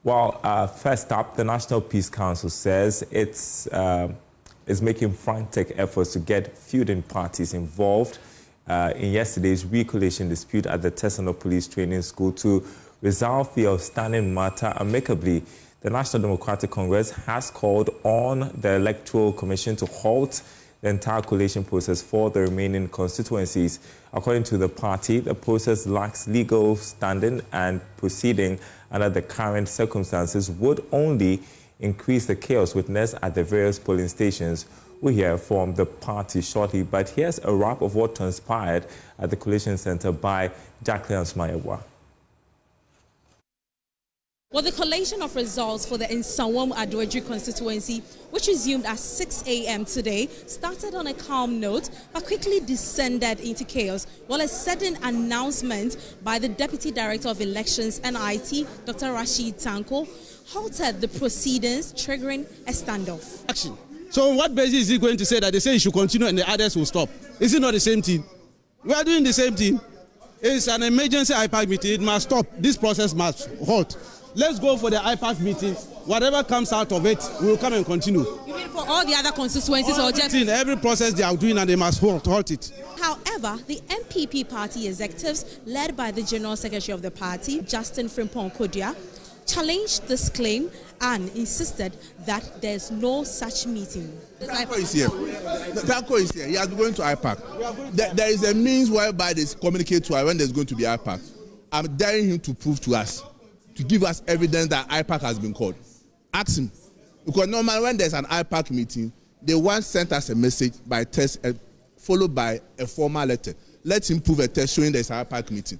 Well, first up, the National Peace Council says it's making frantic efforts to get feuding parties involved in yesterday's recollation dispute at the Tesano Police Training School to resolve the outstanding matter amicably. The National Democratic Congress has called on the Electoral Commission to halt the entire collation process for the remaining constituencies. According to the party, the process lacks legal standing and proceeding under the current circumstances would only increase the chaos witnessed at the various polling stations. We'll hear from the party shortly, but here's a wrap of what transpired at the Collation Center by Jacqueline Smayewa. Well, the collation of results for the Nsawam Adwedri constituency, which resumed at 6 a.m. today, started on a calm note but quickly descended into chaos, while a sudden announcement by the Deputy Director of Elections and IT, Dr. Rashid Tanko, halted the proceedings, triggering a standoff. Action. So on what basis is he going to say that they say he should continue and the others will stop? Is it not the same thing? We are doing the same thing. It's an emergency IPAC meeting. It must stop. This process must halt. Let's go for the IPAC meeting. Whatever comes out of it, we will come and continue. You mean for all the other constituencies or just every process they are doing, and they must halt it. However, the MPP party executives, led by the General Secretary of the party, Justin Frimpong Kodia, challenged this claim and insisted that there's no such meeting. Tanko is here. Tanko is here. He is going to IPAC. There is a means whereby they communicate to us when there's going to be IPAC. I'm daring him to prove to us, to give us evidence that IPAC has been called. Ask him. Because normally when there's an IPAC meeting, they once sent us a message by text followed by a formal letter. Let him prove a text showing there's an IPAC meeting.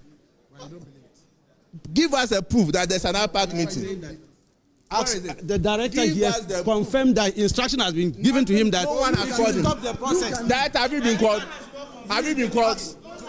Give us a proof that there's an IPAC meeting. The director here confirmed that instruction has been given to him that no one has called him. Stop the process. That have you been called? Have you been called?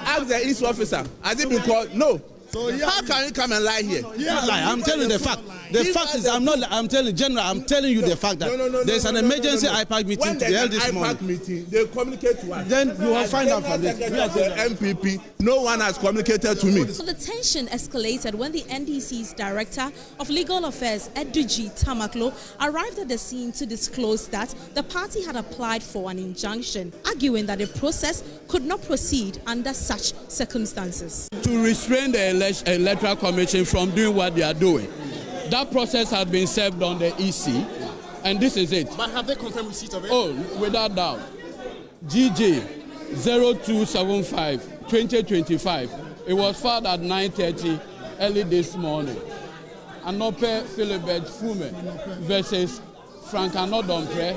Ask the East officer. Has he been called? No. So how can you come and lie here? I'm telling you the fact. The fact is, I'm telling General, I'm telling you the fact that there's an emergency IPAC meeting to be held this morning. When there's an IPAC meeting, they communicate to us. Then you will find out from this. MPP, no one has communicated to me. So the tension escalated when the NDC's Director of Legal Affairs, Eduji Tamaklo, arrived at the scene to disclose that the party had applied for an injunction, arguing that the process could not proceed under such circumstances. To restrain the Electoral Commission from doing what they are doing. That process has been served on the EC, and this is it. But have they confirmed receipt of it? Oh, without doubt. GJ 0275 2025. It was filed at 9:30 early this morning. Anope Philibert Fume versus Frank Anodompre,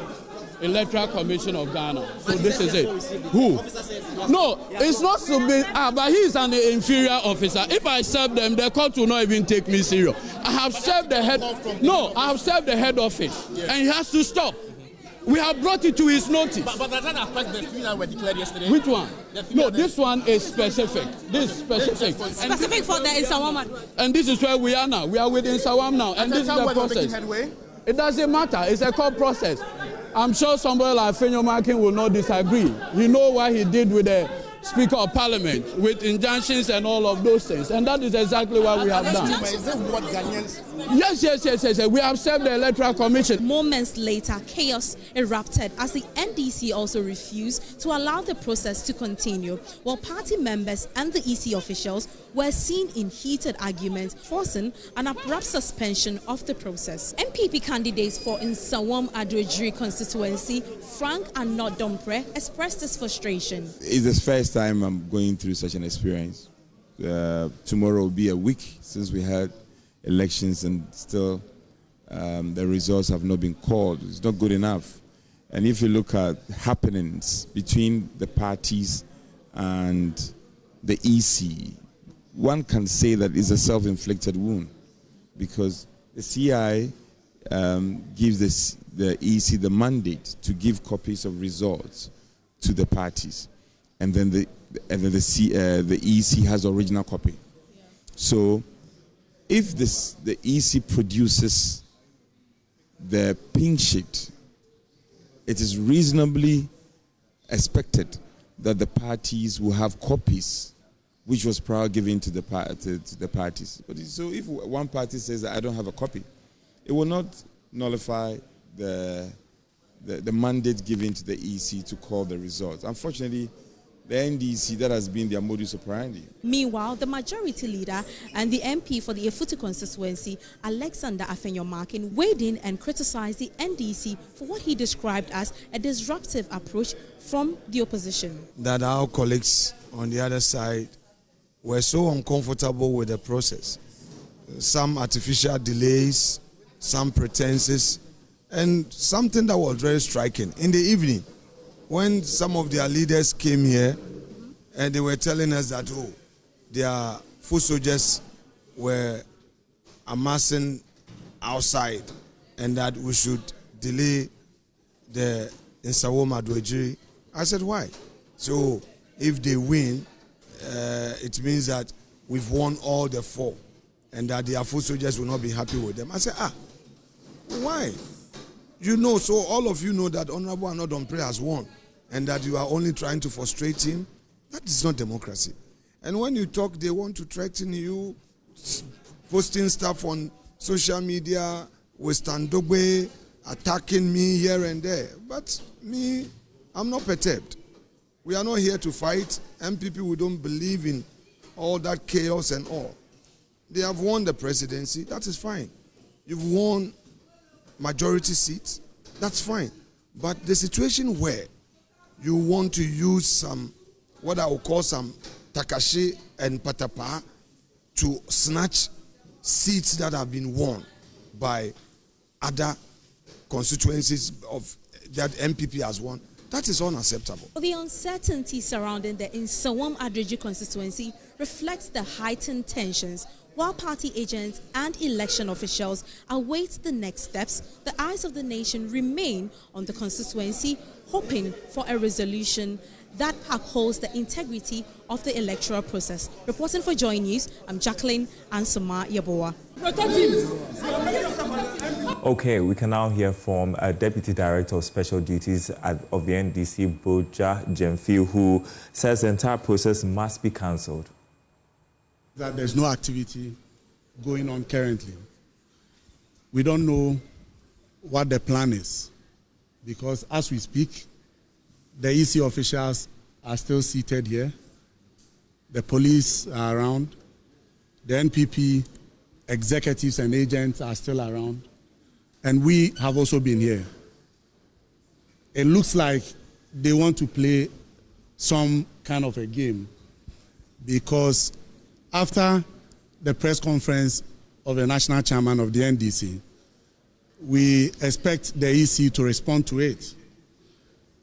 Electoral Commission of Ghana. So this is it. Who? No, it's not to be, but he is an inferior officer. If I serve them, the court will not even take me serious. I have served the head. No, I have served the head office, and he has to stop. We have brought it to his notice. But does that affect the fee that were declared yesterday? Which one? No, this one is specific. This is specific. Specific for the Nsawam. And this is where we are now. We are within Nsawam now, and this is the process. It doesn't matter. It's a court process. I'm sure somebody like Fenyo Makin will not disagree. You know what he did with the Speaker of Parliament, with injunctions and all of those things. And that is exactly what we have done. Yes. We have served the Electoral Commission. Moments later, chaos erupted as the NDC also refused to allow the process to continue, while party members and the EC officials were seen in heated arguments, forcing an abrupt suspension of the process. MPP candidates for Nsawam Adwedri constituency, Frank Anodompre, expressed his frustration. It's the first time I'm going through such an experience. Tomorrow will be a week since we had elections, and still the results have not been called. It's not good enough. And if you look at happenings between the parties and the EC, one can say that it's a self-inflicted wound, because the CI gives the EC the mandate to give copies of results to the parties, and then the EC has the original copy. So if the EC produces the pink sheet, it is reasonably expected that the parties will have copies, which was prior given to the parties. But so if one party says that I don't have a copy, it will not nullify the mandate given to the EC to call the results. Unfortunately, the NDC, that has been their modus operandi. Meanwhile, the majority leader and the MP for the Efutu constituency, Alexander Afenyomarkin, weighed in and criticized the NDC for what he described as a disruptive approach from the opposition. That our colleagues on the other side were so uncomfortable with the process. Some artificial delays, some pretenses, and something that was very striking. In the evening, when some of their leaders came here and they were telling us that, oh, their foot soldiers were amassing outside and that we should delay the Nsawoma Dwejiri, I said, why? So if they win, it means that we've won all the 4 and that their foot soldiers will not be happy with them. I said, why? You know, so all of you know that Honorable Anodompe has won and that you are only trying to frustrate him. That is not democracy. And when you talk, they want to threaten you, posting stuff on social media with Standogbe, attacking me here and there. But me, I'm not perturbed. We are not here to fight. MPP, we don't believe in all that chaos and all. They have won the presidency. That is fine. You've won majority seats, that's fine. But the situation where you want to use some, what I will call some Takashi and Patapa to snatch seats that have been won by other constituencies of that MPP has won, that is unacceptable. The uncertainty surrounding the Nsawam Adreji constituency reflects the heightened tensions. While party agents and election officials await the next steps, the eyes of the nation remain on the constituency, hoping for a resolution that upholds the integrity of the electoral process. Reporting for Joy News, I'm Jacqueline Ansama Yaboa. Okay, we can now hear from Deputy Director of Special Duties of the NDC, Boja Jemfi, who says the entire process must be cancelled. That there's no activity going on currently. We don't know what the plan is because as we speak, the EC officials are still seated here. The police are around. The NPP executives and agents are still around. And we have also been here. It looks like they want to play some kind of a game because after the press conference of the national chairman of the NDC, we expect the EC to respond to it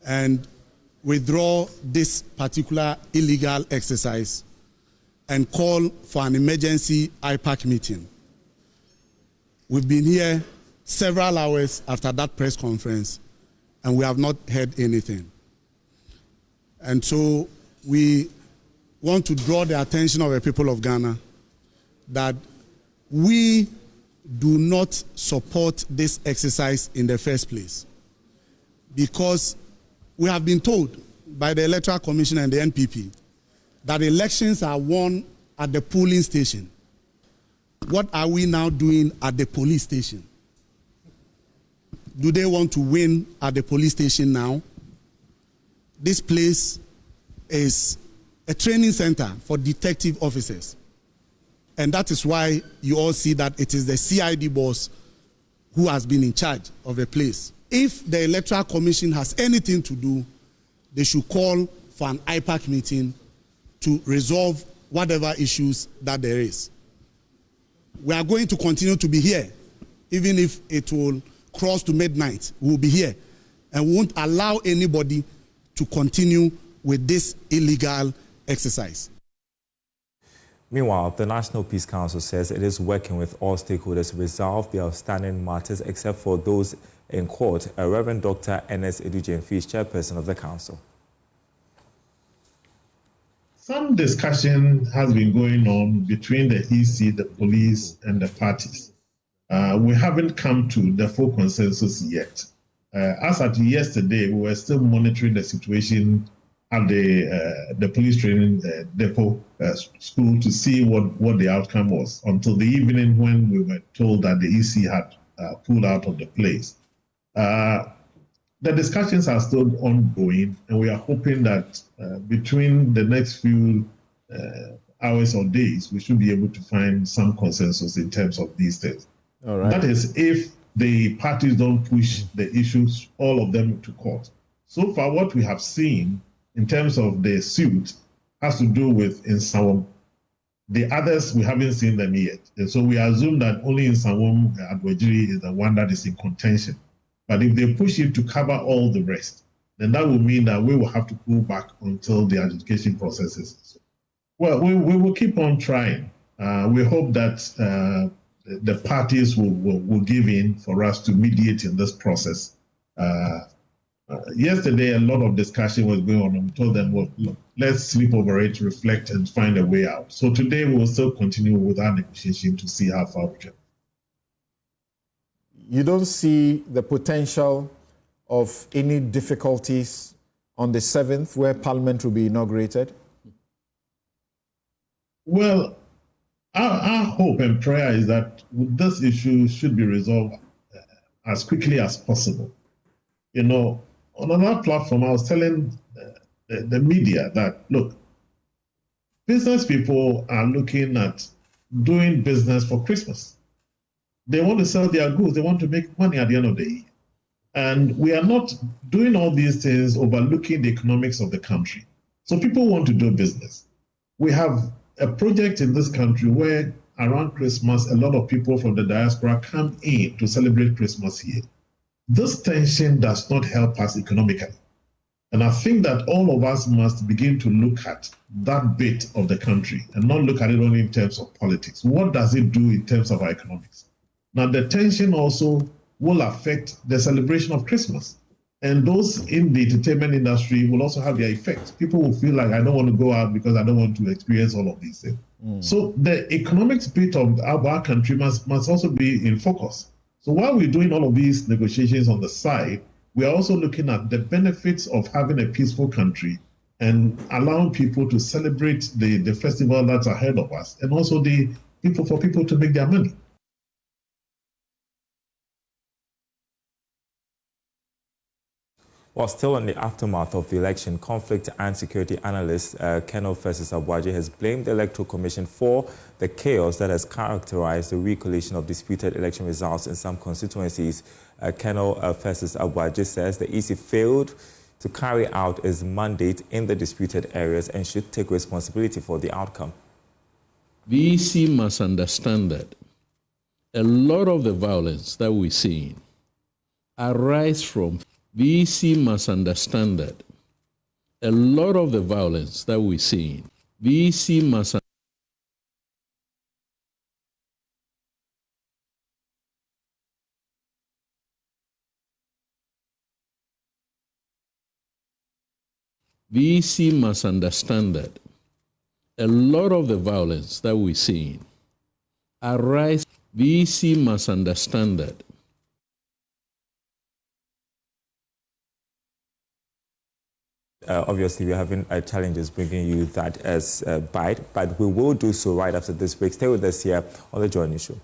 and withdraw this particular illegal exercise and call for an emergency IPAC meeting. We've been here several hours after that press conference and we have not heard anything. And so we want to draw the attention of the people of Ghana that we do not support this exercise in the first place because we have been told by the Electoral Commission and the NPP that elections are won at the polling station. What are we now doing at the police station? Do they want to win at the police station now? This place is a training center for detective officers. And that is why you all see that it is the CID boss who has been in charge of the place. If the Electoral Commission has anything to do, they should call for an IPAC meeting to resolve whatever issues that there is. We are going to continue to be here, even if it will cross to midnight, we will be here. And we won't allow anybody to continue with this illegal exercise. Meanwhile, the National Peace Council says it is working with all stakeholders to resolve the outstanding matters except for those in court. Reverend Dr. Ernest Edujemfi is chairperson of the council. Some discussion has been going on between the EC, the police, and the parties. We haven't come to the full consensus yet. As at yesterday, we were still monitoring the situation at the police training depot school to see what the outcome was until the evening when we were told that the EC had pulled out of the place. The discussions are still ongoing, and we are hoping that between the next few hours or days, we should be able to find some consensus in terms of these things. All right. That is, if the parties don't push the issues, all of them, to court. So far, what we have seen in terms of the suit has to do with Nsawam. The others, we haven't seen them yet. And so we assume that only Nsawam Adwajiri is the one that is in contention. But if they push it to cover all the rest, then that will mean that we will have to pull back until the adjudication process is. Well, we will keep on trying. We hope that the parties will give in for us to mediate in this process. Yesterday, a lot of discussion was going on. We told them, well, look, let's sleep over it, reflect, and find a way out. So today, we'll still continue with our negotiation to see how far we can. You don't see the potential of any difficulties on the 7th, where Parliament will be inaugurated? Well, our hope and prayer is that this issue should be resolved as quickly as possible. You know, on another platform, I was telling the media that, look, business people are looking at doing business for Christmas. They want to sell their goods. They want to make money at the end of the year. And we are not doing all these things overlooking the economics of the country. So people want to do business. We have a project in this country where around Christmas, a lot of people from the diaspora come in to celebrate Christmas here. This tension does not help us economically. And I think that all of us must begin to look at that bit of the country and not look at it only in terms of politics. What does it do in terms of our economics? Now, the tension also will affect the celebration of Christmas. And those in the entertainment industry will also have their effects. People will feel like, I don't want to go out because I don't want to experience all of these things. So the economics bit of our country must also be in focus. So while we're doing all of these negotiations on the side, we are also looking at the benefits of having a peaceful country and allowing people to celebrate the festival that's ahead of us, and also for people to make their money. While still on the aftermath of the election, conflict and security analyst Kenneth versus Abwaje has blamed the Electoral Commission for the chaos that has characterized the recollation of disputed election results in some constituencies. Kenneth versus Abwaje says the EC failed to carry out its mandate in the disputed areas and should take responsibility for the outcome. The EC must understand that a lot of the violence that we're seeing arises from the EC must understand that a lot of the violence that we're seeing, the EC must understand that a lot of the violence that we're seeing arises. The EC must understand that obviously, we're having challenges bringing you that as a bite, but we will do so right after this break. Stay with us here on the Joy News Room.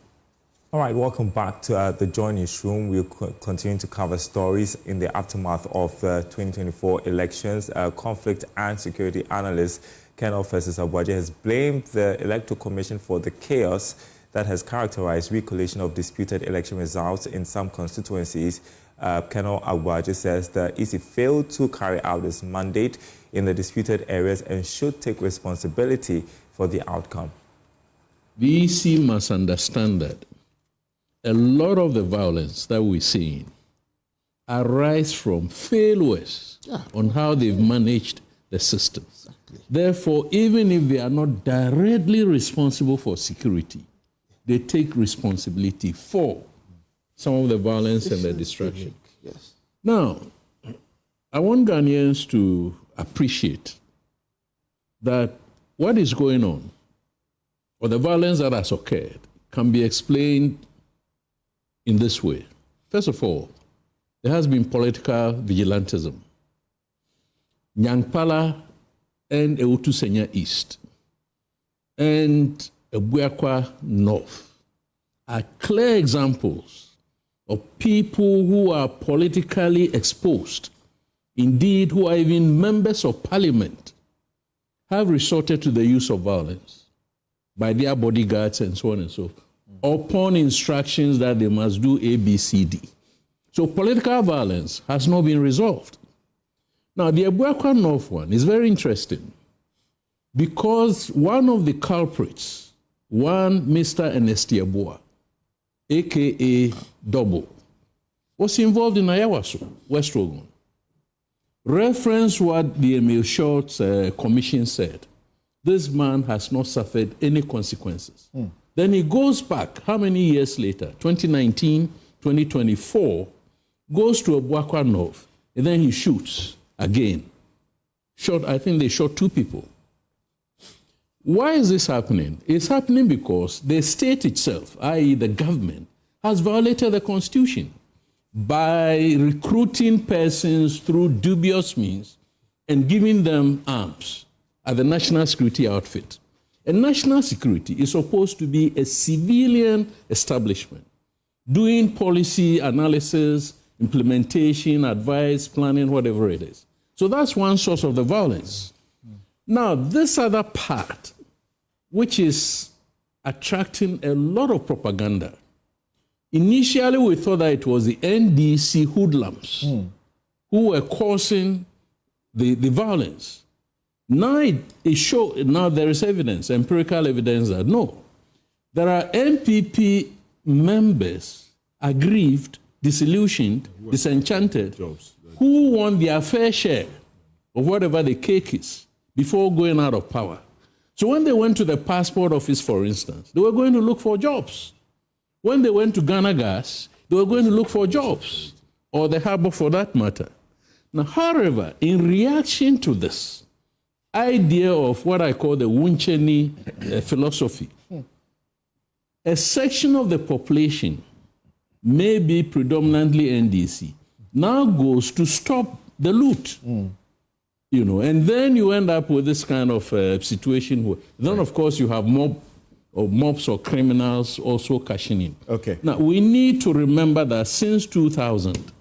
All right, welcome back to the Joy News Room. We'll continue to cover stories in the aftermath of 2024 elections. Conflict and security analyst Kenneth versus Abwaje has blamed the Electoral Commission for the chaos that has characterized recollation of disputed election results in some constituencies. Kenneth Abwaje says the EC failed to carry out its mandate in the disputed areas and should take responsibility for the outcome. The EC must understand that a lot of the violence that we're seeing arises from failures on how they've managed the system. Exactly. Therefore, even if they are not directly responsible for security, they take responsibility for some of the violence and the destruction. Yes. Now, I want Ghanaians to appreciate that what is going on, or the violence that has occurred, can be explained in this way. First of all, there has been political vigilantism. Nyankpala and Ewutu-Senya East and Ebuakwa North are clear examples of people who are politically exposed, indeed who are even members of parliament, have resorted to the use of violence by their bodyguards and so on and so forth, upon instructions that they must do A, B, C, D. So political violence has not been resolved. Now, the Abuakwa North one is very interesting because one of the culprits, one Mr. Ernesti Abua, a.k.a. Double, was involved in Ayawaso, West Rogon. Reference what the Emil Short's commission said. This man has not suffered any consequences. Then he goes back, how many years later? 2019, 2024, goes to Abuakwa North, and then he shoots again. I think they shot 2 people. Why is this happening? It's happening because the state itself, i.e. the government, has violated the constitution by recruiting persons through dubious means and giving them arms at the national security outfit. And national security is supposed to be a civilian establishment, doing policy analysis, implementation, advice, planning, whatever it is. So that's one source of the violence. Now, this other part, which is attracting a lot of propaganda, initially we thought that it was the NDC hoodlums who were causing the violence. Now now there is evidence, empirical evidence that no, there are MPP members aggrieved, disillusioned, disenchanted, who want their fair share of whatever the cake is before going out of power. So when they went to the passport office, for instance, they were going to look for jobs. When they went to Ghana Gas, they were going to look for jobs, or the harbor for that matter. Now, however, in reaction to this idea of what I call the Wuncheni philosophy, a section of the population, maybe predominantly NDC, now goes to stop the loot. You know, and then you end up with this kind of situation where then, of course, you have mobs or criminals also cashing in. Okay. Now, we need to remember that since 2000,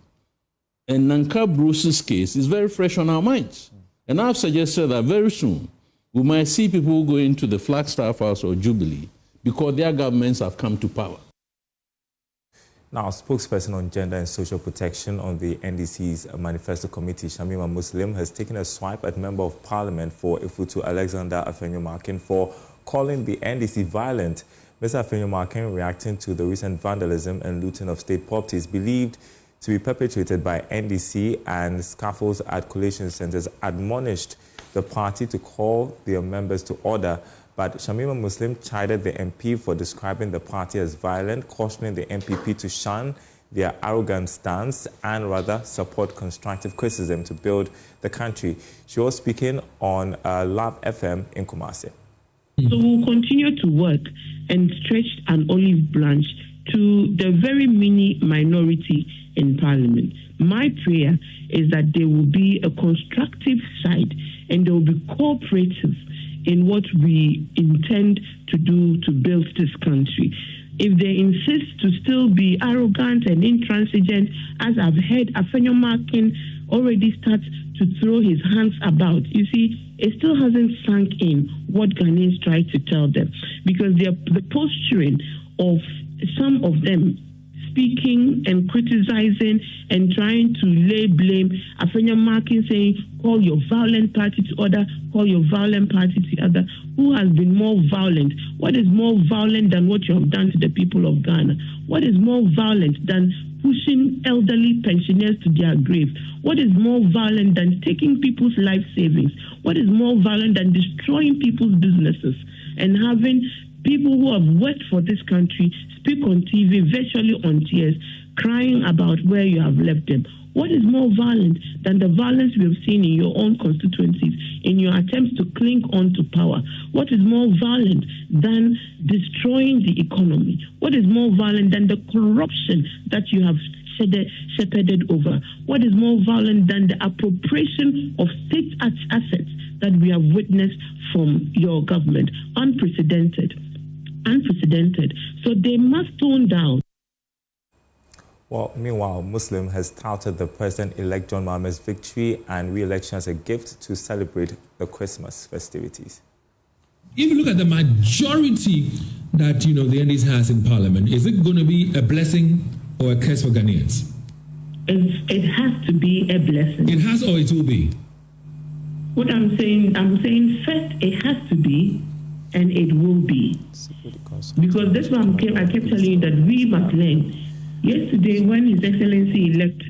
and Nanka Bruce's case is very fresh on our minds. And I've suggested that very soon we might see people going to the Flagstaff House or Jubilee because their governments have come to power. Now, spokesperson on gender and social protection on the NDC's manifesto committee, Shamima Muslim, has taken a swipe at Member of Parliament for Ifutu Alexander Afenyo-Markin for calling the NDC violent. Mr. Afenyo-Markin, reacting to the recent vandalism and looting of state properties believed to be perpetrated by NDC and scaffolds at collation centers, admonished the party to call their members to order. But Shamima Muslim chided the MP for describing the party as violent, cautioning the MPP to shun their arrogant stance and rather support constructive criticism to build the country. She was speaking on Love FM in Kumasi. So we'll continue to work and stretch an olive branch to the very mini minority in Parliament. My prayer is that there will be a constructive side and there will be cooperative in what we intend to do to build this country. If they insist to still be arrogant and intransigent, as I've heard Afenyo-Markin already start to throw his hands about, you see, it still hasn't sunk in what Ghanaians try to tell them. Because the posturing of some of them speaking and criticizing and trying to lay blame, Afenyo-Markin saying, call your violent party to order, call your violent party to other. Who has been more violent? What is more violent than what you have done to the people of Ghana? What is more violent than pushing elderly pensioners to their grave? What is more violent than taking people's life savings? What is more violent than destroying people's businesses and having people who have worked for this country speak on TV, virtually on tears, crying about where you have left them? What is more violent than the violence we have seen in your own constituencies, in your attempts to cling on to power? What is more violent than destroying the economy? What is more violent than the corruption that you have shepherded over? What is more violent than the appropriation of state assets that we have witnessed from your government? Unprecedented. So they must tone down. Well, meanwhile, Muslim has touted the President-elect John Mahama's victory and re-election as a gift to celebrate the Christmas festivities. If you look at the majority that, the NDC has in Parliament, is it going to be a blessing or a curse for Ghanaians? It has to be a blessing. It has or it will be? What I'm saying first, it has to be, and it will be. Because that's why I kept telling you that we must learn. Yesterday, when His Excellency-elect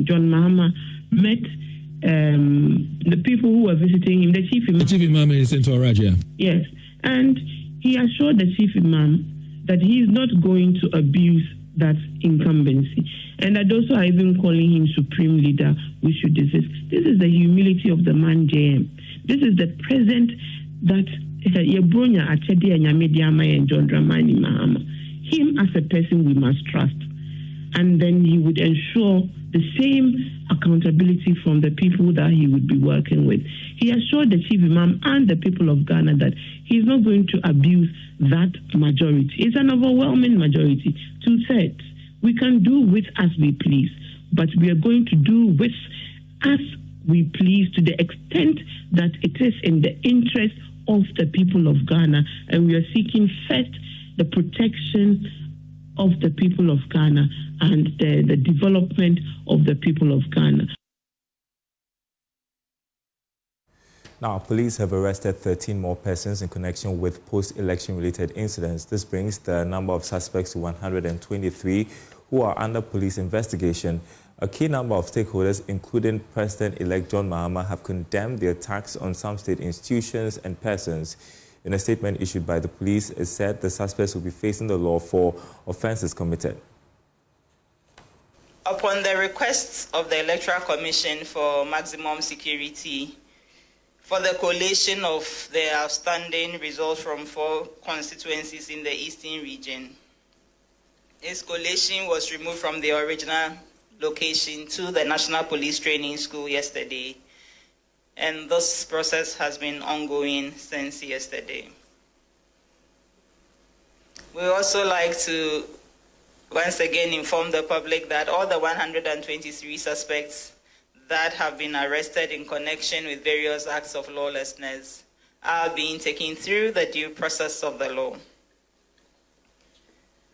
John Mahama met the people who were visiting him, the Chief Imam. The Chief Imam in Central Raja. Yes. And he assured the Chief Imam that he is not going to abuse that incumbency. And that those who are even calling him Supreme Leader, we should desist. This is the humility of the man, JM. This is the present that Yebronya Achede and Yamediama and John Dramani Mahama. Him as a person we must trust. And then he would ensure the same accountability from the people that he would be working with. He assured the Chief Imam and the people of Ghana that he's not going to abuse that majority. It's an overwhelming majority, 2/3. We can do with as we please, but we are going to do with as we please to the extent that it is in the interest of the people of Ghana, and we are seeking first the protection of the people of Ghana and the development of the people of Ghana. Now, police have arrested 13 more persons in connection with post-election related incidents. This brings the number of suspects to 123 who are under police investigation. A key number of stakeholders, including President-elect John Mahama, have condemned the attacks on some state institutions and persons. In a statement issued by the police, it said the suspects will be facing the law for offences committed. Upon the requests of the Electoral Commission for maximum security, for the collation of the outstanding results from 4 constituencies in the Eastern region, its collation was removed from the original location to the National Police Training School yesterday, and this process has been ongoing since yesterday. We also like to once again inform the public that all the 123 suspects that have been arrested in connection with various acts of lawlessness are being taken through the due process of the law.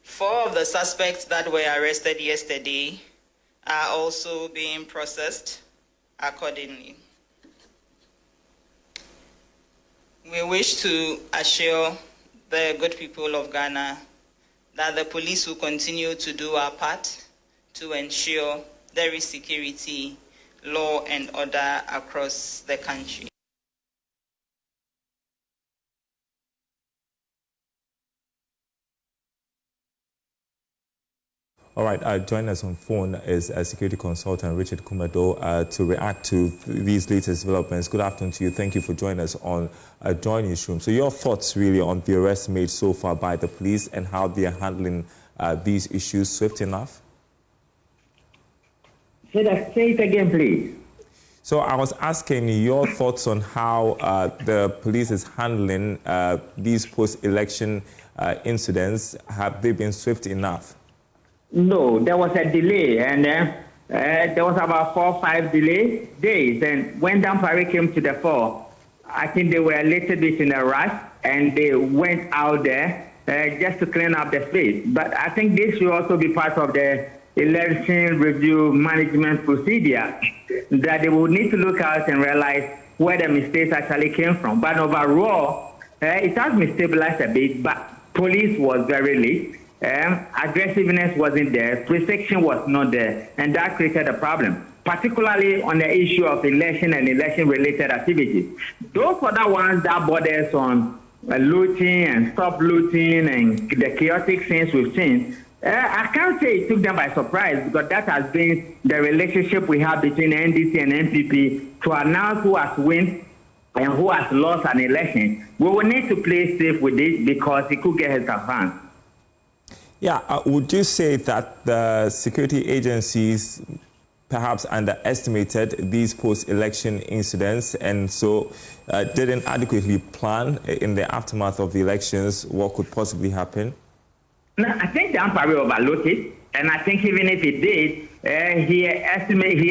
4 of the suspects that were arrested yesterday are also being processed accordingly. We wish to assure the good people of Ghana that the police will continue to do our part to ensure there is security, law and order across the country. All right, joining us on phone is security consultant Richard Kumado to react to these latest developments. Good afternoon to you. Thank you for joining us on Joy Newsroom. So your thoughts really on the arrests made so far by the police and how they are handling these issues swift enough? Say it again, please. So I was asking your thoughts on how the police is handling these post-election incidents. Have they been swift enough? No, there was a delay, and there was about 4 or 5 days. And when Dampari came to the fore, I think they were a little bit in a rush, and they went out there just to clean up the space. But I think this should also be part of the election review management procedure, that they will need to look out and realize where the mistakes actually came from. But overall, it has been stabilized a bit, but police was very late. Aggressiveness wasn't there, precision was not there, and that created a problem, particularly on the issue of election and election-related activities. Those are the ones that borders on looting and stop looting and the chaotic things we've seen. I can't say it took them by surprise, because that has been the relationship we have between NDC and NPP to announce who has won and who has lost an election. We will need to play safe with it because it could get us a fan. Yeah, would you say that the security agencies perhaps underestimated these post-election incidents and so didn't adequately plan in the aftermath of the elections what could possibly happen? No, I think the Dampari overlooked it. And I think even if he did, he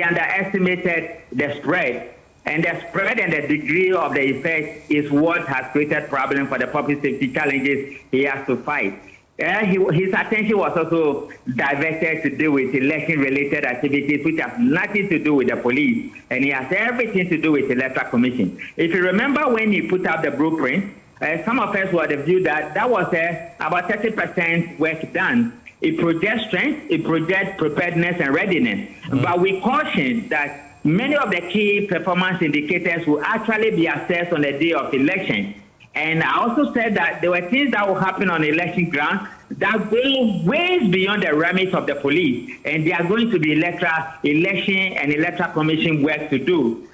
underestimated the spread. And the spread and the degree of the effect is what has created problem for the public safety challenges he has to fight. His attention was also diverted to do with election-related activities, which has nothing to do with the police, and he has everything to do with the Electoral Commission. If you remember when he put out the blueprint, some of us were of the view that that was about 30% work done. It projects strength, it projects preparedness and readiness. But we caution that many of the key performance indicators will actually be assessed on the day of election. And I also said that there were things that will happen on election ground that go way beyond the remit of the police, and they are going to be election and electoral commission work to do.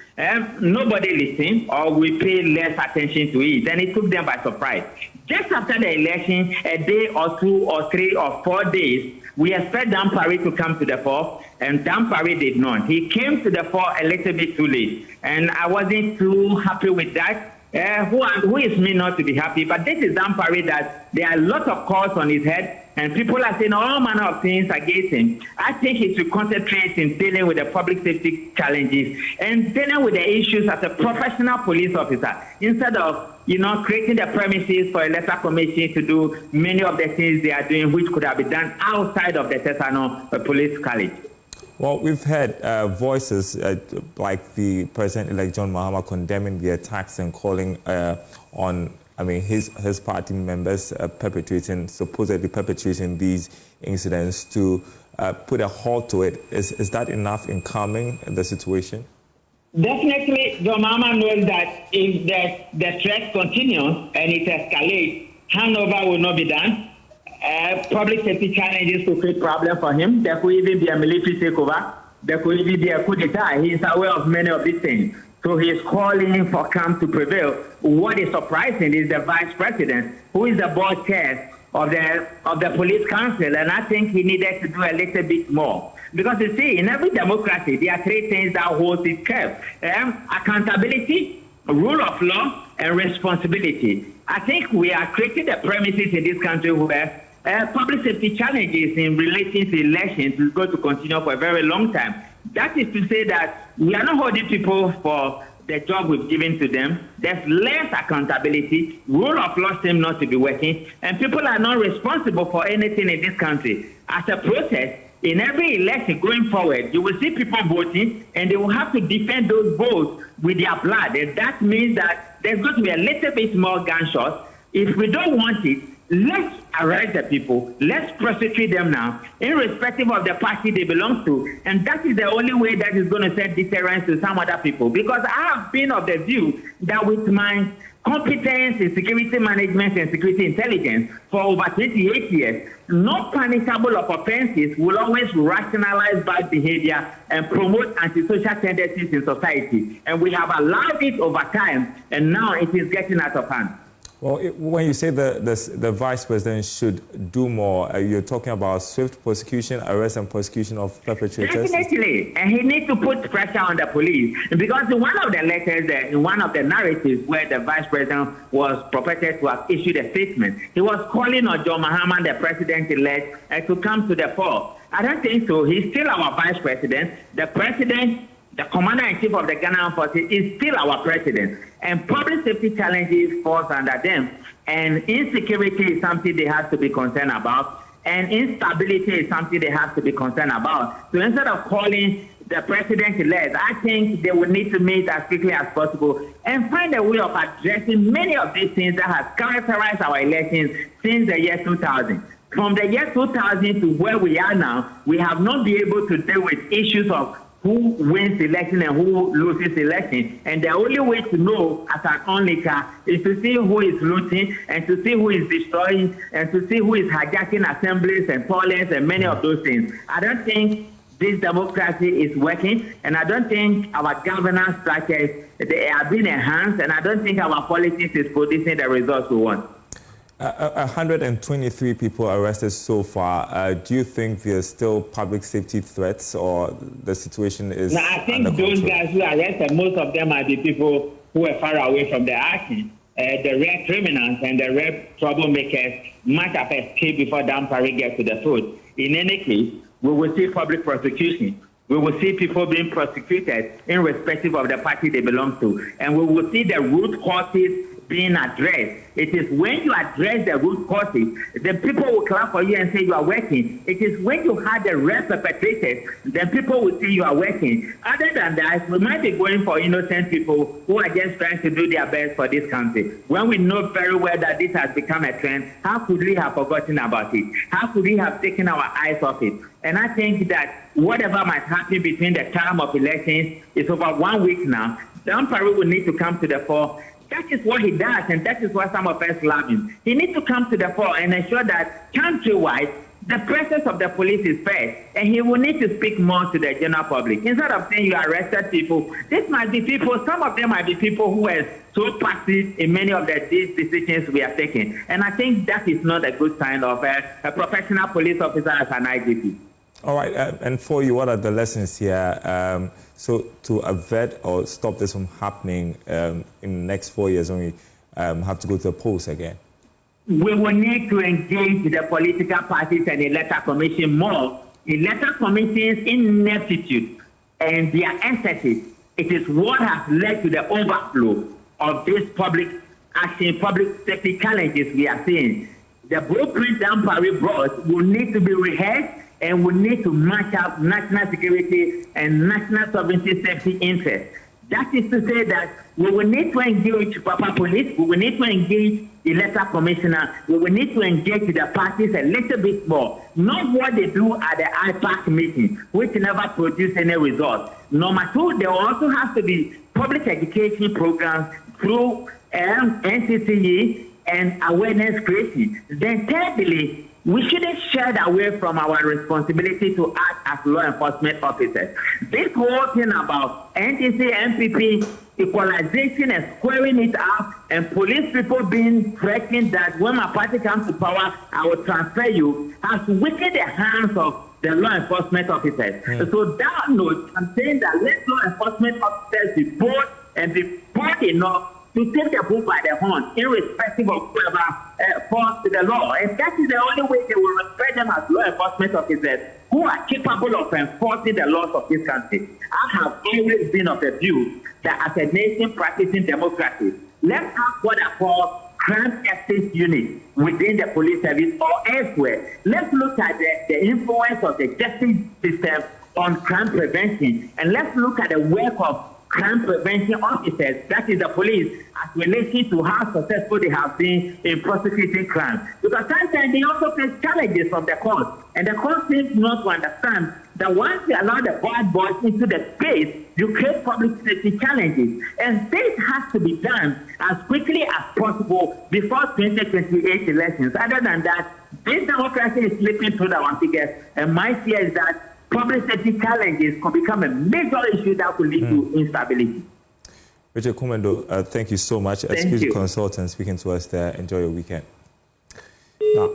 Nobody listened, or we pay less attention to it, and it took them by surprise. Just after the election, a day or 2 or 3 or 4 days, we expect Dan Parry to come to the fore, and Dan Parry did not. He came to the fore a little bit too late, and I wasn't too happy with that. Who is me not to be happy? But this is Dan Parry that there are a lot of calls on his head, and people are saying all manner of things against him. I think he should concentrate in dealing with the public safety challenges and dealing with the issues as a professional police officer, instead of creating the premises for Electoral Commission to do many of the things they are doing, which could have been done outside of the Tesano Police College. Well, we've heard voices like the President-elect John Mahama condemning the attacks and calling on, his party members supposedly perpetrating these incidents to put a halt to it. Is that enough in calming the situation? Definitely, John Mahama knows that if the threat continues and it escalates, handover will not be done. Public safety challenges could create problems for him. There could even be a military takeover. There could even be a coup d'etat. He is aware of many of these things. So he is calling for calm to prevail. What is surprising is the vice president, who is the board chair of the police council, and I think he needed to do a little bit more. Because you see, in every democracy, there are 3 things that hold it curve. Accountability, rule of law, and responsibility. I think we are creating the premises in this country where public safety challenges in relating to elections is going to continue for a very long time. That is to say that we are not holding people for the job we've given to them. There's less accountability. Rule of law seems not to be working, and people are not responsible for anything in this country. As a process, in every election going forward, you will see people voting, and they will have to defend those votes with their blood. And that means that there's going to be a little bit more gunshots. If we don't want it, let's arrest the people. Let's prosecute them now, irrespective of the party they belong to. And that is the only way that is going to send deterrence to some other people. Because I have been of the view that with my competence in security management and security intelligence for over 28 years, no punishable of offenses will always rationalize bad behavior and promote antisocial tendencies in society. And we have allowed it over time, and now it is getting out of hand. Well, when you say the vice president should do more, you're talking about swift prosecution, arrest and prosecution of perpetrators? Definitely. And he needs to put pressure on the police. Because in one of the letters, in one of the narratives where the vice president was purported to have issued a statement, he was calling on John Mahama, the president-elect, to come to the fore. I don't think so. He's still our vice president. The president, the commander-in-chief of the Ghana Armed Forces, is still our president. And public safety challenges falls under them. And insecurity is something they have to be concerned about. And instability is something they have to be concerned about. So instead of calling the president-elect, I think they will need to meet as quickly as possible and find a way of addressing many of these things that have characterized our elections since the year 2000. From the year 2000 to where we are now, we have not been able to deal with issues of who wins election and who loses election. And the only way to know as an onlooker is to see who is looting and to see who is destroying and to see who is hijacking assemblies and toilets and many of those things. I don't think this democracy is working, and I don't think our governance structures they are being enhanced, and I don't think our politics is producing the results we want. 123 people arrested so far. Do you think there's still public safety threats, or the situation is? No, I think those guys who arrested, most of them are the people who are far away from the action. The rare criminals and the rare troublemakers might have escaped before Dan Parry gets to the foot. In any case, we will see public prosecution. We will see people being prosecuted irrespective of the party they belong to. And we will see the root causes being addressed. It is when you address the root causes, then people will clap for you and say you are working. It is when you have the real perpetrators, then people will say you are working. Other than that, we might be going for innocent people who are just trying to do their best for this country. When we know very well that this has become a trend, how could we have forgotten about it? How could we have taken our eyes off it? And I think that whatever might happen between the time of elections is over 1 week now. Dan Parry will need to come to the fore. That is what he does, and that is why some of us love him. He needs to come to the fore and ensure that countrywide, the presence of the police is first, and he will need to speak more to the general public. Instead of saying you arrested people, this might be people, some of them might be people who were so passive in many of these decisions we are taking. And I think that is not a good sign of a professional police officer as an IGP. All right, and for you, what are the lessons here? So to avert or stop this from happening in the next 4 years when we have to go to the polls again? We will need to engage the political parties and the electoral commission more. Electoral commission's ineptitude and their excesses, it is what has led to the overflow of these public action, public safety challenges we are seeing. The blueprint Dan Parry brought will need to be rehearsed, and we need to match up national security and national sovereignty safety interests. That is to say that we will need to engage Papa Police, we will need to engage the electoral commissioner, we will need to engage the parties a little bit more. Not what they do at the IPAC meeting, which never produce any results. Number two, there also has to be public education programs through NCCE and awareness creation. Then thirdly, we shouldn't shy away from our responsibility to act as law enforcement officers. This whole thing about NTC, MPP, equalization and squaring it up, and police people being threatened that when my party comes to power, I will transfer you, has weakened the hands of the law enforcement officers. So that note, I'm saying that let law enforcement officers be bold and be bold enough to take the bull by the horn, irrespective of whoever falls to the law. And that is the only way they will respect them as law enforcement officers who are capable of enforcing the laws of this country. I have always been of the view that as a nation practicing democracy, let's have what I call crime justice unit within the police service or elsewhere. Let's look at the influence of the justice system on crime prevention, and let's look at the work of crime prevention officers, that is the police, as relation to how successful they have been in prosecuting crime. Because sometimes they also face challenges from the court, and the court seems not to understand that once you allow the bad boys into the space, you create public safety challenges. And this has to be done as quickly as possible before 2028 elections. Other than that, this democracy is slipping through our fingers, and my fear is that public safety challenges can become a major issue that could lead to instability. Richard Kumendo, thank you so much. Excuse consultant speaking to us there. Enjoy your weekend. Now,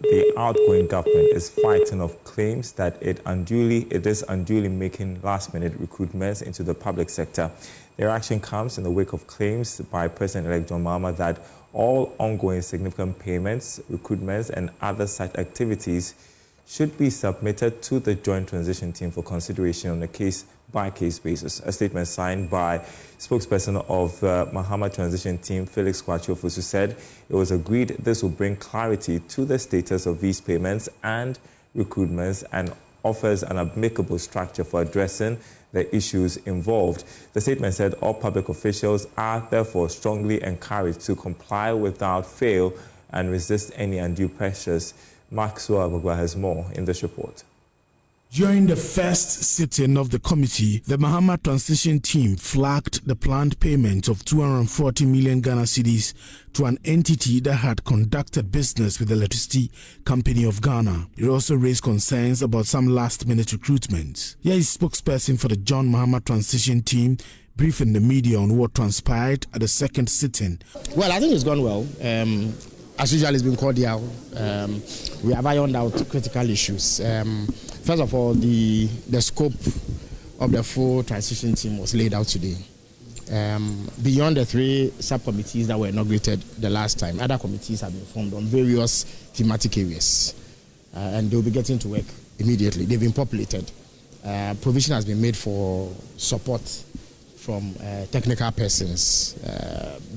the outgoing government is fighting off claims that it is unduly making last-minute recruitments into the public sector. Their action comes in the wake of claims by President-elect John Mahama that all ongoing significant payments, recruitments, and other such activities should be submitted to the Joint Transition Team for consideration on a case-by-case basis. A statement signed by spokesperson of the Mahama Transition Team, Felix Kwachiofosu, said it was agreed this will bring clarity to the status of these payments and recruitments and offers an amicable structure for addressing the issues involved. The statement said all public officials are therefore strongly encouraged to comply without fail and resist any undue pressures. Maxwell Agwagwa has more in this report. During the first sitting of the committee, the Mahama Transition Team flagged the planned payment of 240 million Ghana cedis to an entity that had conducted business with the Electricity Company of Ghana. It also raised concerns about some last-minute recruitments. Here is spokesperson for the John Mahama Transition Team briefing the media on what transpired at the second sitting. Well, I think it's gone well. As usual, it's been cordial. We have ironed out critical issues. First of all, the scope of the full transition team was laid out today. Beyond the 3 subcommittees that were inaugurated the last time, other committees have been formed on various thematic areas. and they'll be getting to work immediately. They've been populated. Provision has been made for support from technical persons,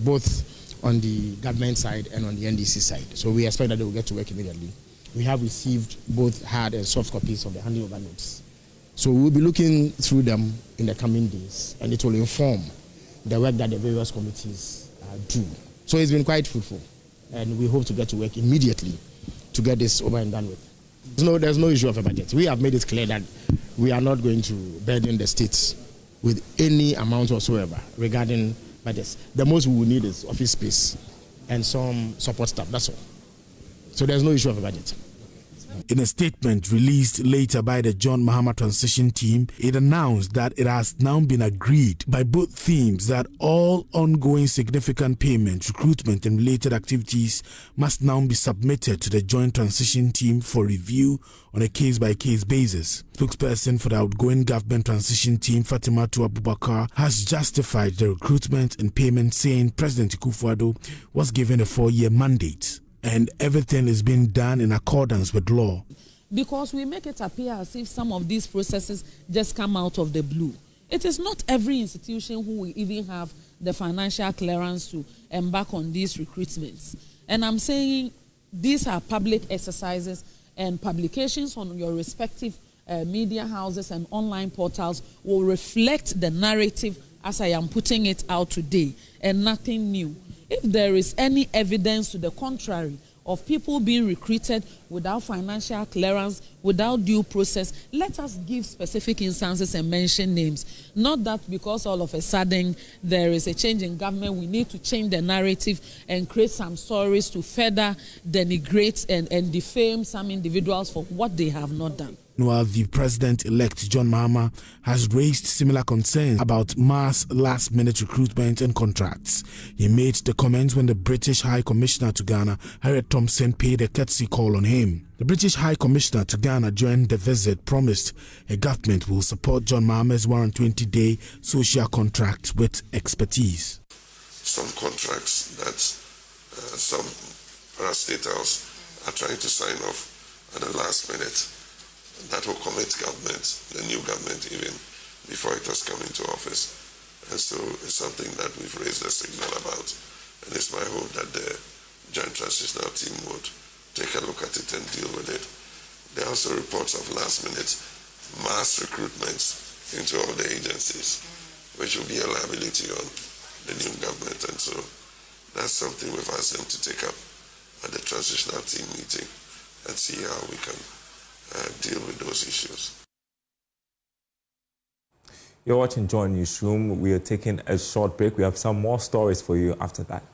both on the government side and on the NDC side. So we expect that they will get to work immediately. We have received both hard and soft copies of the handing over notes. So we will be looking through them in the coming days, and it will inform the work that the various committees do. So it's been quite fruitful, and we hope to get to work immediately to get this over and done with. There's no issue of a budget. We have made it clear that we are not going to burden the states with any amount whatsoever regarding budgets. The most we will need is office space and some support staff, that's all. So there's no issue of a budget. In a statement released later by the John Mahama transition team, it announced that it has now been agreed by both teams that all ongoing significant payments, recruitment and related activities must now be submitted to the joint transition team for review on a case-by-case basis. Spokesperson for the outgoing government transition team, Fatima Abubakar, has justified the recruitment and payment, saying President Akufo-Addo was given a 4-year mandate and everything is being done in accordance with law. Because we make it appear as if some of these processes just come out of the blue. It is not every institution who will even have the financial clearance to embark on these recruitments. And I'm saying these are public exercises, and publications on your respective media houses and online portals will reflect the narrative as I am putting it out today, and nothing new. If there is any evidence to the contrary of people being recruited without financial clearance, without due process, let us give specific instances and mention names. Not that because all of a sudden there is a change in government, we need to change the narrative and create some stories to further denigrate and defame some individuals for what they have not done. While the president-elect John Mahama has raised similar concerns about mass last-minute recruitment and contracts. He made the comments when the British High Commissioner to Ghana, Harriet Thompson, paid a courtesy call on him. The British High Commissioner to Ghana during the visit promised a government will support John Mahama's 120-day social contract with expertise. Some contracts that some parastatals are trying to sign off at the last minute. That will commit government, the new government, even before it has come into office. And so it's something that we've raised a signal about. And it's my hope that the Joint Transitional Team would take a look at it and deal with it. There are also reports of last-minute mass recruitments into all the agencies, which will be a liability on the new government. And so that's something we've asked them to take up at the Transitional Team meeting and see how we can deal with those issues. You're watching Joy Newsroom. We are taking a short break. We have some more stories for you after that.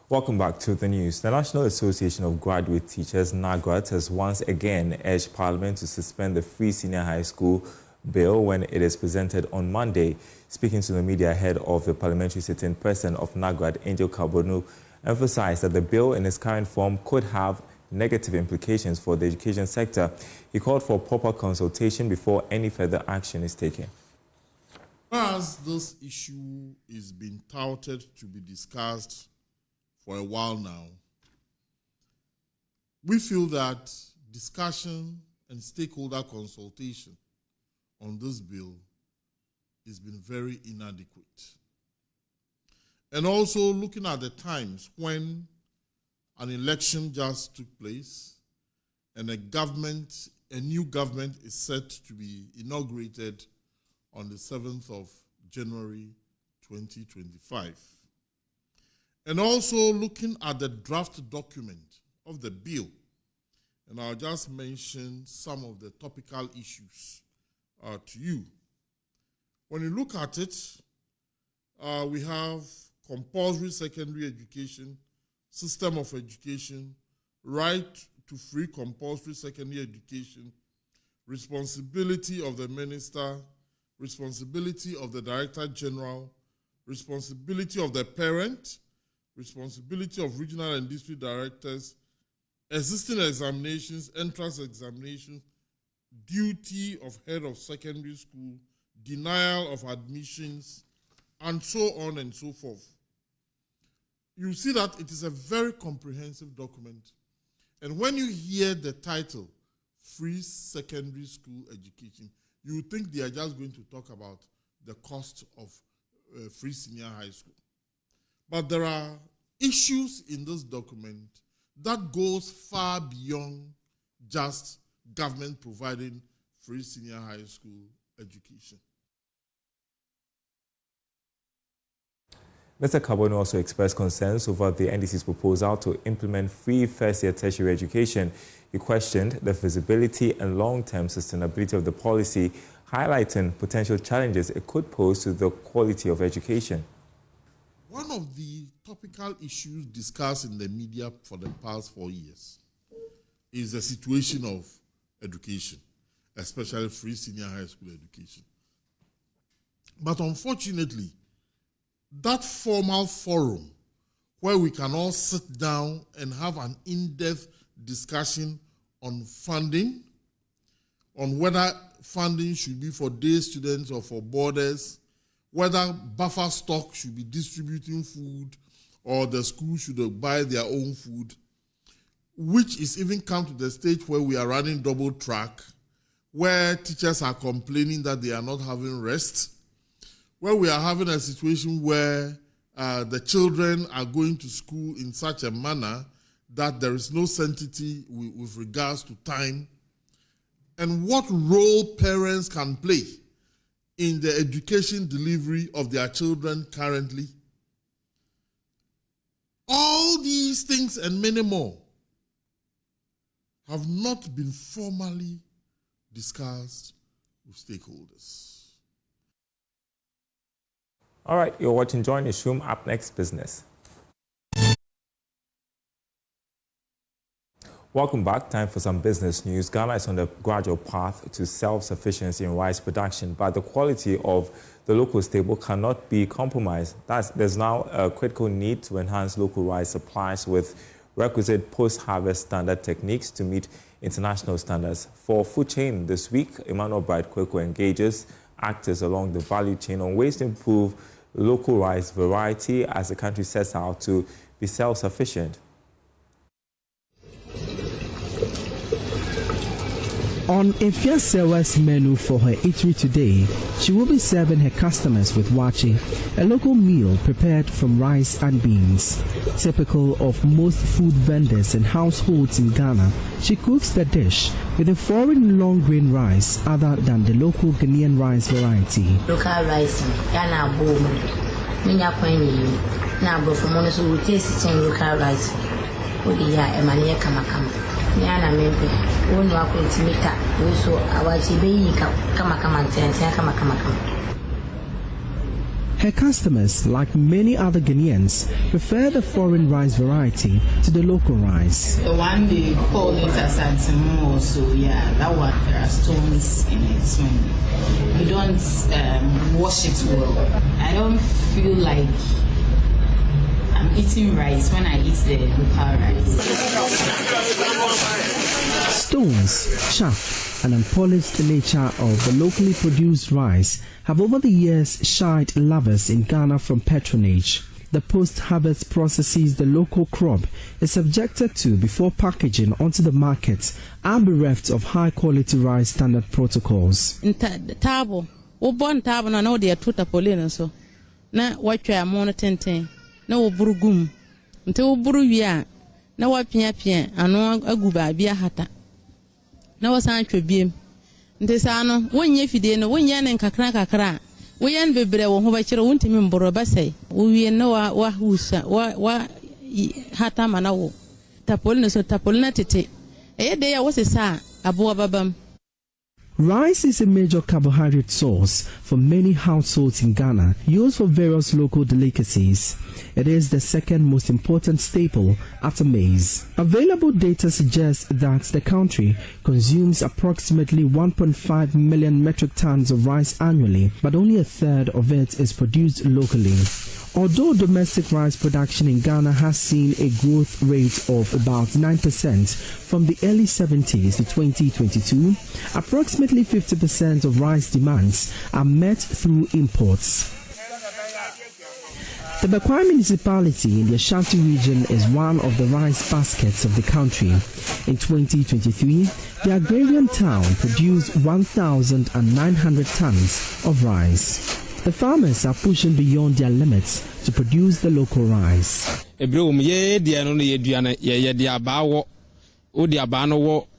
Welcome back to the news. The National Association of Graduate Teachers, NAGRAT, has once again urged Parliament to suspend the Free Senior High School bill when it is presented on Monday. Speaking to the media ahead of the parliamentary sitting, President of NAGRAT, Angel Carbonu, emphasized that the bill in its current form could have negative implications for the education sector. He called for proper consultation before any further action is taken. As this issue is being touted to be discussed for a while now, we feel that discussion and stakeholder consultation on this bill has been very inadequate. And also looking at the times when an election just took place and a new government is set to be inaugurated on the 7th of January 2025. And also looking at the draft document of the bill, and I'll just mention some of the topical issues to you. When you look at it, we have compulsory secondary education, system of education, right to free compulsory secondary education, responsibility of the minister, responsibility of the director general, responsibility of the parent, responsibility of regional and district directors, existing examinations, entrance examinations, duty of head of secondary school, denial of admissions, and so on and so forth. You see that it is a very comprehensive document, And when you hear the title, Free Secondary School Education, you would think they are just going to talk about the cost of free senior high school. But there are issues in this document that goes far beyond just government providing free senior high school education. Mr. Carbone also expressed concerns over the NDC's proposal to implement free first-year tertiary education. He questioned the feasibility and long-term sustainability of the policy, highlighting potential challenges it could pose to the quality of education. One of the topical issues discussed in the media for the past 4 years is the situation of education, especially free senior high school education. But unfortunately, that formal forum where we can all sit down and have an in-depth discussion on funding, on whether funding should be for day students or for boarders, whether buffer stock should be distributing food or the school should buy their own food, which is even come to the stage where we are running double track, where teachers are complaining that they are not having rest, where we are having a situation where the children are going to school in such a manner that there is no sanctity with regards to time, and what role parents can play in the education delivery of their children currently. All these things and many more have not been formally discussed with stakeholders. All right, you're watching Join Newsroom. Up next, business. Welcome back. Time for some business news. Ghana is on the gradual path to self-sufficiency in rice production, but the quality of the local staple cannot be compromised. There's now a critical need to enhance local rice supplies with requisite post-harvest standard techniques to meet international standards. For Food Chain this week, Emmanuel Bright Kweko engages actors along the value chain on ways to improve local rice variety as the country sets out to be self-sufficient. On Efiasewa's menu for her eatery today, she will be serving her customers with wachi, a local meal prepared from rice and beans. Typical of most food vendors and households in Ghana, she cooks the dish with a foreign long-grain rice other than the local Ghanaian rice variety. Local rice, Ghana boom, minya kwenye, na brofomono so we taste it local rice. Odi ya emanye kama. Nyana mempe, wonu akontimika, so awachi beyi kama ntense kama. Her customers, like many other Ghanaians, prefer the foreign rice variety to the local rice. The one they call it asantimu, so yeah, that one there are stones in it. So you don't wash it well. I don't feel like I'm eating rice when I eat the local rice. Stones, chaff, and unpolished nature of the locally produced rice have over the years shied lovers in Ghana from patronage. The post-harvest processes the local crop is subjected to before packaging onto the market are bereft of high-quality rice standard protocols. Tabo, tabo na no dia tuta polina so na wachwa amono tenten na woburu gum nte woburu wia na wapia ano aguba bia hata na wasan twebiem nte sa no wonye fide no wonye ne kakra woyen bebre wo ho ba kire wontimi mboro basai wo wie na wa husa wa hata mana wo tapol so tapol na tete de ya wosesa abo babam. Rice is a major carbohydrate source for many households in Ghana, used for various local delicacies. It is the second most important staple after maize. Available data suggests that the country consumes approximately 1.5 million metric tons of rice annually, but only a third of it is produced locally. Although domestic rice production in Ghana has seen a growth rate of about 9% from the early 70s to 2022, approximately 50% of rice demands are met through imports. The Bekwai municipality in the Ashanti region is one of the rice baskets of the country. In 2023, the agrarian town produced 1,900 tons of rice. The farmers are pushing beyond their limits to produce the local rice.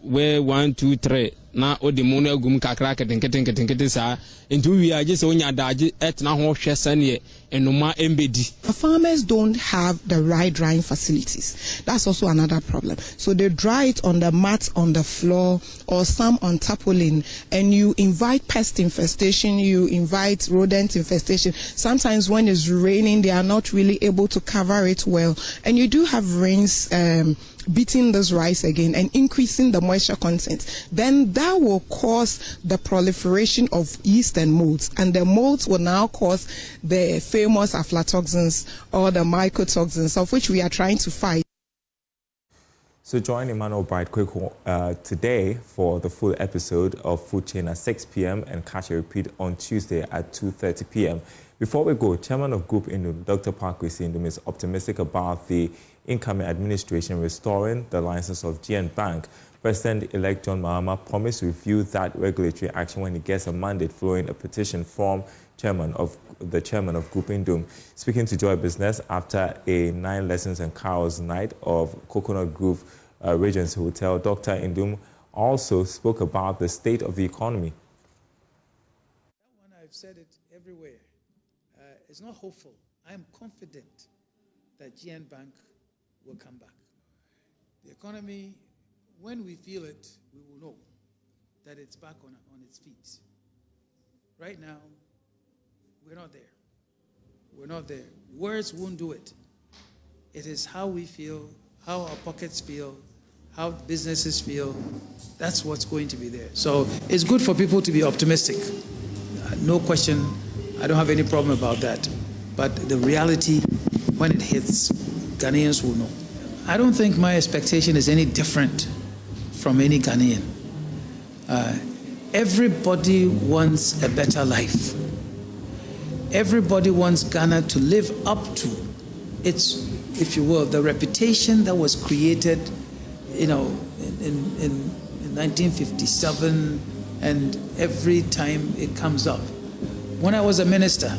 Where 1, 2, 3 na odimuno agum kakra ketenkete saa nti wi age se onya daage etna ho hwe sane enuma embedi. Farmers don't have the right drying facilities. That's also another problem. So they dry it on the mats on the floor or some on tarpaulin, and you invite pest infestation, you invite rodent infestation. Sometimes when it's raining, they are not really able to cover it well, and you do have rains beating this rice again and increasing the moisture content, then that will cause the proliferation of yeast and molds, and the molds will now cause the famous aflatoxins or the mycotoxins, of which we are trying to fight. So join Emmanuel Bright Quick today for the full episode of Food Chain at 6 p.m. and catch a repeat on Tuesday at 2:30 p.m. Before we go, Chairman of Group Indum, Dr. Parkway Indum, is optimistic about the incoming administration restoring the license of GN Bank. President-elect John Mahama promised to review that regulatory action when he gets a mandate following a petition from the chairman of Group Indum. Speaking to Joy Business after a 9 lessons and carols night of Coconut Grove Regency Hotel, Dr. Indum also spoke about the state of the economy. That one, I've said it everywhere. It's not hopeful. I am confident that GN Bank will come back. The economy, when we feel it, we will know that it's back on its feet. Right now, we're not there. We're not there. Words won't do it. It is how we feel, how our pockets feel, how businesses feel. That's what's going to be there. So it's good for people to be optimistic. No question. I don't have any problem about that. But the reality, when it hits, Ghanaians will know. I don't think my expectation is any different from any Ghanaian. Everybody wants a better life. Everybody wants Ghana to live up to its, if you will, the reputation that was created, in 1957, and every time it comes up. When I was a minister,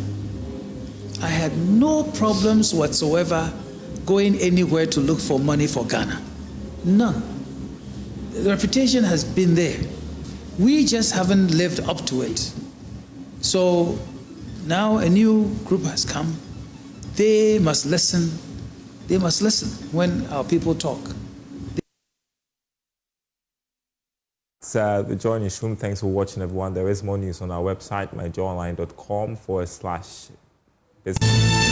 I had no problems whatsoever going anywhere to look for money for Ghana. None. The reputation has been there. We just haven't lived up to it. So now a new group has come. They must listen. They must listen when our people talk. It's the Joy Newsroom. Thanks for watching, everyone. There is more news on our website, myjoyonline.com/business.